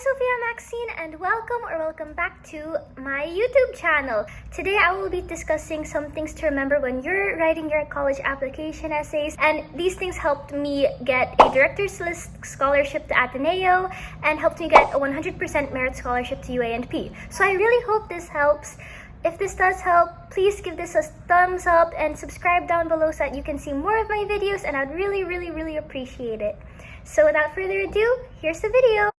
Sophia Maxine, and welcome back to my YouTube channel. Today I will be discussing some things to remember when you're writing your college application essays, and these things helped me get a director's list scholarship to Ateneo and helped me get a 100% merit scholarship to UA&P. So I really hope this helps. If this does help, please give this a thumbs up and subscribe down below so that you can see more of my videos, and I'd really appreciate it. So without further ado, here's the video.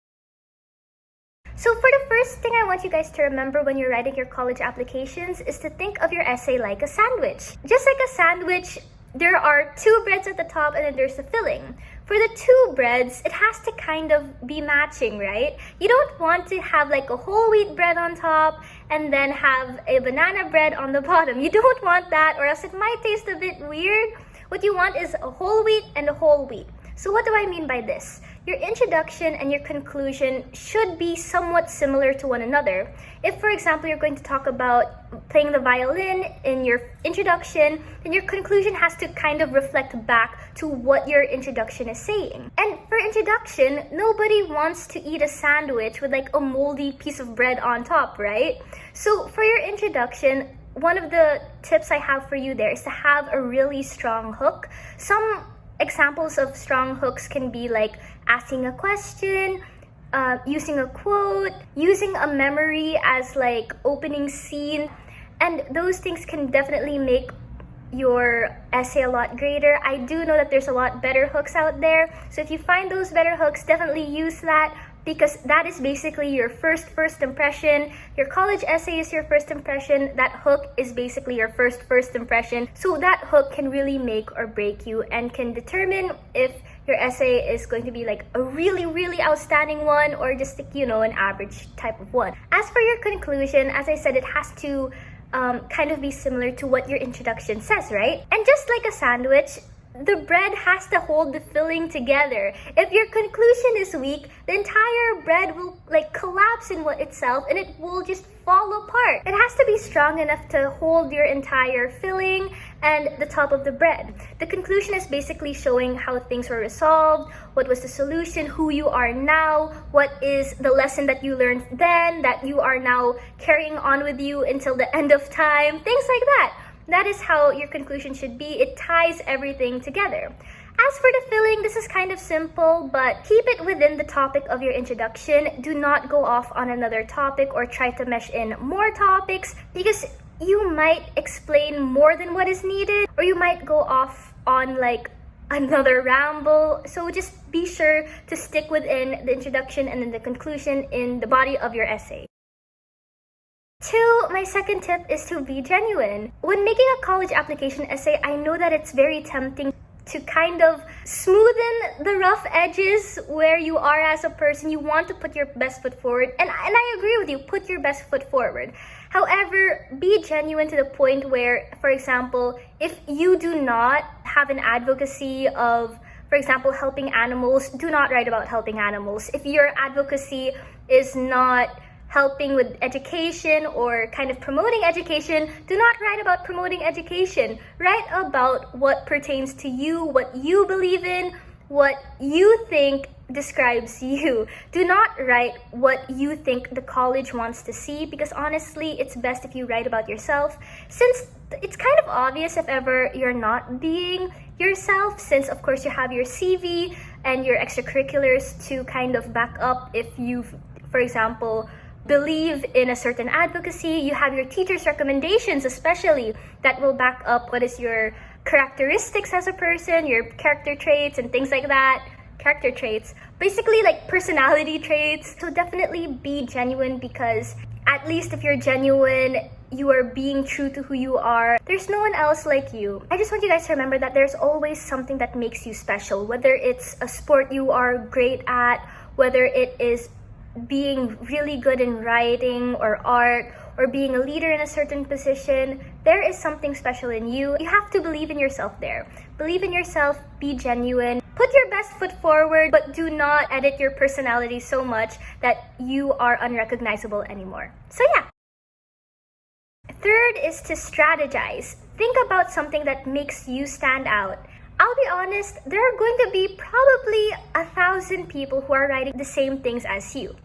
So for the first thing I want you guys to remember when you're writing your college applications is to think of your essay like a sandwich. Just like a sandwich, there are two breads at the top and then there's the filling. For the two breads, it has to kind of be matching, right? You don't want to have like a whole wheat bread on top and then have a banana bread on the bottom. You don't want that, or else it might taste a bit weird. What you want is a whole wheat and a whole wheat. So what do I mean by this? Your introduction and your conclusion should be somewhat similar to one another. If, for example, you're going to talk about playing the violin in your introduction, then your conclusion has to kind of reflect back to what your introduction is saying. And for introduction, nobody wants to eat a sandwich with like a moldy piece of bread on top, right? So for your introduction, one of the tips I have for you there is to have a really strong hook. Some examples of strong hooks can be like asking a question, using a quote, using a memory as like opening scene, and those things can definitely make your essay a lot greater. I do know that there's a lot better hooks out there, so if you find those better hooks, definitely use that, because that is basically your first impression. Your college essay is your first impression. That hook is basically your first impression. So that hook can really make or break you and can determine if your essay is going to be like a really outstanding one or just like, you know, an average type of one. As for your conclusion, as I said, it has to kind of be similar to what your introduction says, right? And just like a sandwich, the bread has to hold the filling together. If your conclusion is weak, the entire bread will like collapse in itself and it will just fall apart. It has to be strong enough to hold your entire filling and the top of the bread. The conclusion is basically showing how things were resolved, what was the solution, who you are now, what is the lesson that you learned then that you are now carrying on with you until the end of time, things like that. That is how your conclusion should be. It ties everything together. As for the filling, this is kind of simple, but keep it within the topic of your introduction. Do not go off on another topic or try to mesh in more topics, because you might explain more than what is needed, or you might go off on like another ramble. So just be sure to stick within the introduction and then the conclusion in the body of your essay. My second tip is to be genuine. When making a college application essay, I know that it's very tempting to kind of smoothen the rough edges where you are as a person. You want to put your best foot forward, and I agree with you, put your best foot forward. However, be genuine to the point where, for example, if you do not have an advocacy of, for example, helping animals, do not write about helping animals. If your advocacy is not helping with education or kind of promoting education, do not write about promoting education. Write about what pertains to you, what you believe in, what you think describes you. Do not write what you think the college wants to see, because honestly, it's best if you write about yourself, since it's kind of obvious if ever you're not being yourself, since of course you have your CV and your extracurriculars to kind of back up if you, for example, believe in a certain advocacy. You have your teacher's recommendations, especially, that will back up what is your characteristics as a person, your character traits and things like that. Character traits, basically like personality traits. So definitely be genuine, because at least if you're genuine, you are being true to who you are. There's no one else like you. I just want you guys to remember that there's always something that makes you special, whether it's a sport you are great at, whether it is being really good in writing or art, or being a leader in a certain position. There is something special in you. You have to believe in yourself there. Believe in yourself, be genuine, put your best foot forward, but do not edit your personality so much that you are unrecognizable anymore. So yeah. Third is to strategize. Think about something that makes you stand out. I'll be honest, there are going to be probably 1,000 people who are writing the same things as you.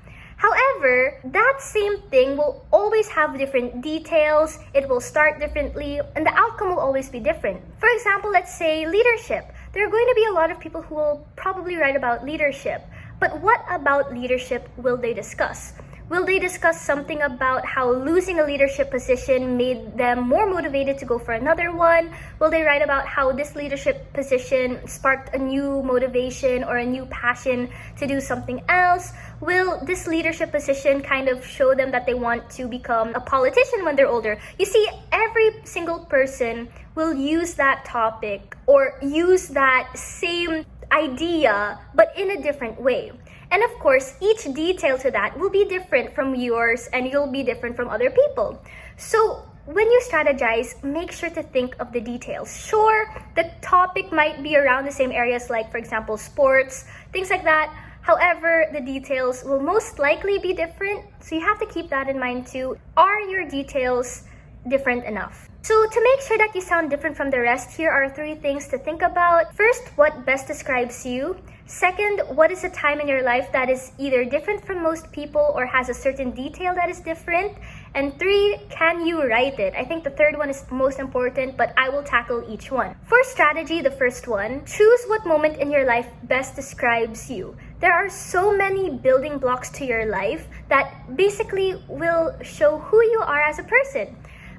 However, that same thing will always have different details, it will start differently, and the outcome will always be different. For example, let's say leadership. There are going to be a lot of people who will probably write about leadership, but what about leadership will they discuss? Will they discuss something about how losing a leadership position made them more motivated to go for another one? Will they write about how this leadership position sparked a new motivation or a new passion to do something else? Will this leadership position kind of show them that they want to become a politician when they're older? You see, every single person will use that topic or use that same idea, but in a different way. And of course, each detail to that will be different from yours and you'll be different from other people. So when you strategize, make sure to think of the details. Sure, the topic might be around the same areas like, for example, sports, things like that. However, the details will most likely be different. So you have to keep that in mind too. Are your details different enough? So to make sure that you sound different from the rest, here are 3 things to think about. First, what best describes you? Second, what is a time in your life that is either different from most people or has a certain detail that is different? And 3, can you write it? I think the third one is most important, but I will tackle each one. For strategy, the first one, choose what moment in your life best describes you. There are so many building blocks to your life that basically will show who you are as a person.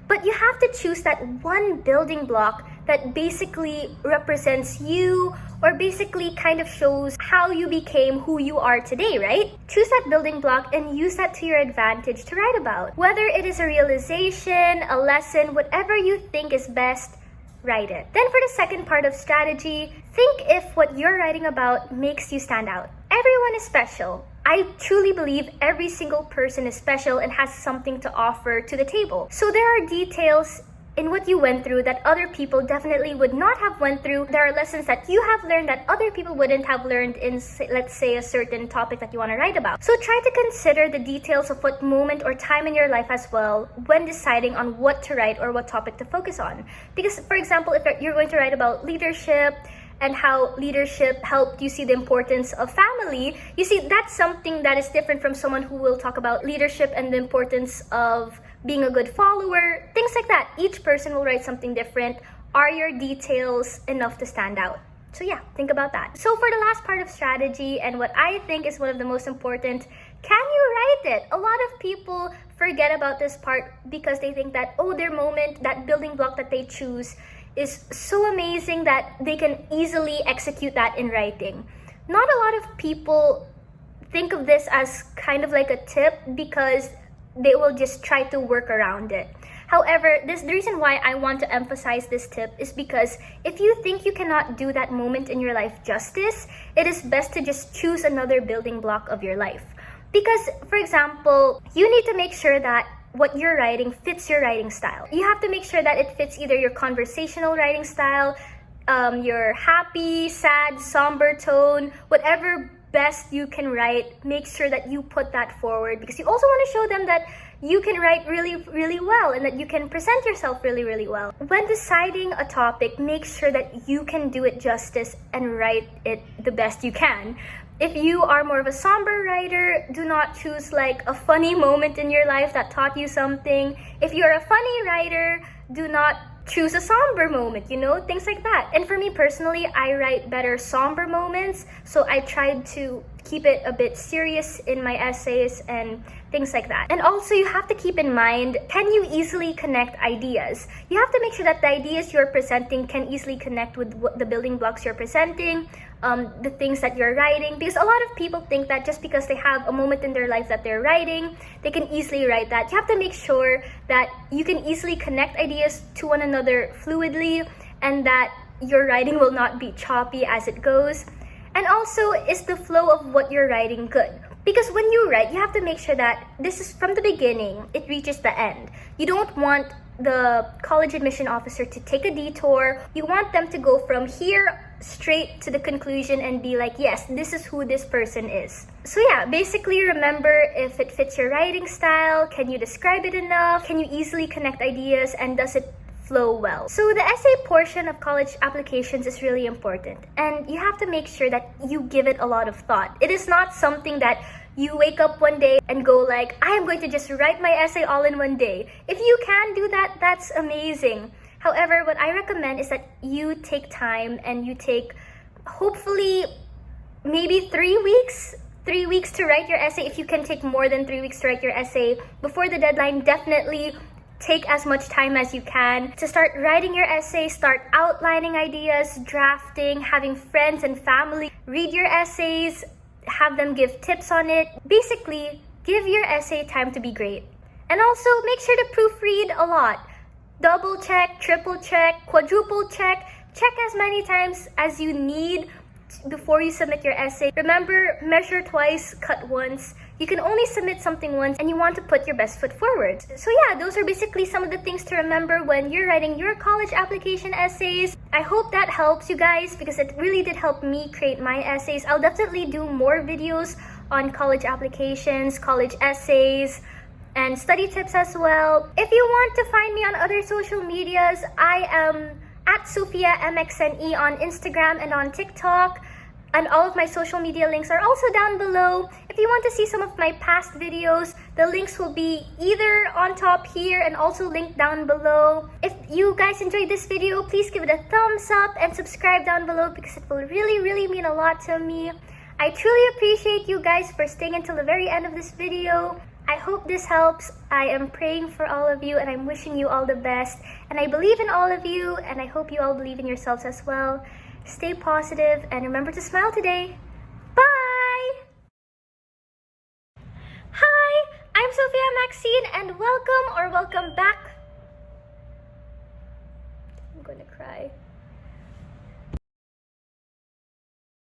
But you have to choose that one building block that basically represents you or basically kind of shows how you became who you are today, right? Choose that building block and use that to your advantage to write about. Whether it is a realization, a lesson, whatever you think is best, write it. Then for the second part of strategy, think if what you're writing about makes you stand out. Everyone is special. I truly believe every single person is special and has something to offer to the table. So there are details in what you went through that other people definitely would not have went through. There are lessons that you have learned that other people wouldn't have learned in, let's say, a certain topic that you want to write about. So try to consider the details of what moment or time in your life as well when deciding on what to write or what topic to focus on. Because, for example, if you're going to write about leadership, and how leadership helped you see the importance of family, you see, that's something that is different from someone who will talk about leadership and the importance of being a good follower, things like that. Each person will write something different. Are your details enough to stand out? So yeah, think about that. So for the last part of strategy and what I think is one of the most important, can you write it? A lot of people forget about this part because they think that, oh, their moment, that building block that they choose is so amazing that they can easily execute that in writing. Not a lot of people think of this as kind of like a tip because they will just try to work around it. However, the reason why I want to emphasize this tip is because if you think you cannot do that moment in your life justice, it is best to just choose another building block of your life. Because, for example, you need to make sure that what you're writing fits your writing style. You have to make sure that it fits either your conversational writing style, your happy, sad, somber tone, whatever best you can write, make sure that you put that forward because you also want to show them that you can write really, really well and that you can present yourself really, really well. When deciding a topic, make sure that you can do it justice and write it the best you can. If you are more of a somber writer, do not choose like a funny moment in your life that taught you something. If you're a funny writer, do not choose a somber moment, things like that. And for me personally, I write better somber moments, so I tried to keep it a bit serious in my essays and things like that. And also, you have to keep in mind, can you easily connect ideas? You have to make sure that the ideas you're presenting can easily connect with the building blocks you're presenting, the things that you're writing, because a lot of people think that just because they have a moment in their life that they're writing, they can easily write that. You have to make sure that you can easily connect ideas to one another fluidly and that your writing will not be choppy as it goes. And also, is the flow of what you're writing good? Because when you write, you have to make sure that this is from the beginning, it reaches the end. You don't want the college admission officer to take a detour. You want them to go from here straight to the conclusion and be like, yes, this is who this person is. So yeah, basically remember if it fits your writing style, can you describe it enough? Can you easily connect ideas and does it flow well? So the essay portion of college applications is really important and you have to make sure that you give it a lot of thought. It is not something that you wake up one day and go like, I am going to just write my essay all in one day. If you can do that, that's amazing. However, what I recommend is that you take time and you take, hopefully, maybe 3 weeks. 3 weeks to write your essay. If you can take more than 3 weeks to write your essay before the deadline, definitely take as much time as you can to start writing your essay, start outlining ideas, drafting, having friends and family read your essays, have them give tips on it. Basically, give your essay time to be great. And also, make sure to proofread a lot. Double check, triple check, quadruple check. Check as many times as you need before you submit your essay. Remember, measure twice, cut once. You can only submit something once and you want to put your best foot forward. So yeah, those are basically some of the things to remember when you're writing your college application essays. I hope that helps you guys because it really did help me create my essays. I'll definitely do more videos on college applications, college essays, and study tips as well. If you want to find me on other social medias, I am at SophiaMXNE on Instagram and on TikTok, and all of my social media links are also down below. If you want to see some of my past videos, the links will be either on top here and also linked down below. If you guys enjoyed this video, please give it a thumbs up and subscribe down below because it will really mean a lot to me. I truly appreciate you guys for staying until the very end of this video. I hope this helps. I am praying for all of you and I'm wishing you all the best. And I believe in all of you and I hope you all believe in yourselves as well. Stay positive and remember to smile today. Bye! Hi, I'm Sophia Maxine and welcome back. I'm gonna cry.